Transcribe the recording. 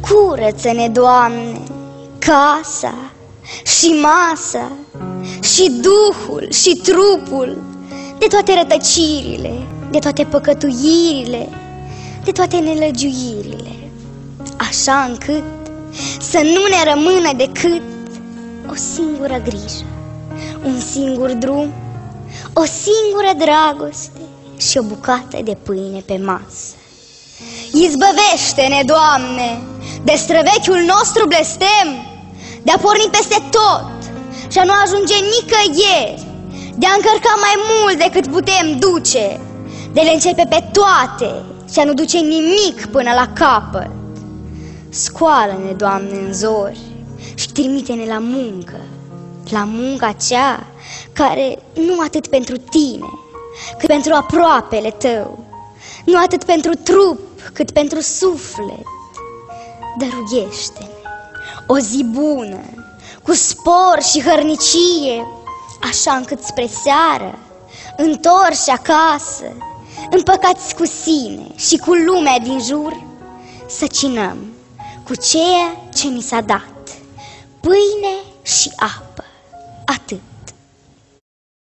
Curăță-ne, Doamne, casa și masa și duhul și trupul de toate rătăcirile, de toate păcătuirile, de toate nelăgiuirile, așa încât să nu ne rămână decât o singură grijă, un singur drum, o singură dragoste și o bucată de pâine pe masă. Izbăvește-ne, Doamne, de străvechiul nostru blestem, de a porni peste tot și a nu ajunge nicăieri, de a încărca mai mult decât putem duce, de le începe pe toate și a nu duce nimic până la capăt. Scoală-ne, Doamne, în zori și trimite-ne la muncă, la munca aceea care nu atât pentru Tine, cât pentru aproapele Tău, nu atât pentru trup, cât pentru suflet. Dăruiește-ne o zi bună, cu spor și hărnicie, așa încât spre seară, întorși acasă, împăcați cu sine și cu lumea din jur, să cinăm cu ceea ce ni s-a dat, pâine și apă, atât.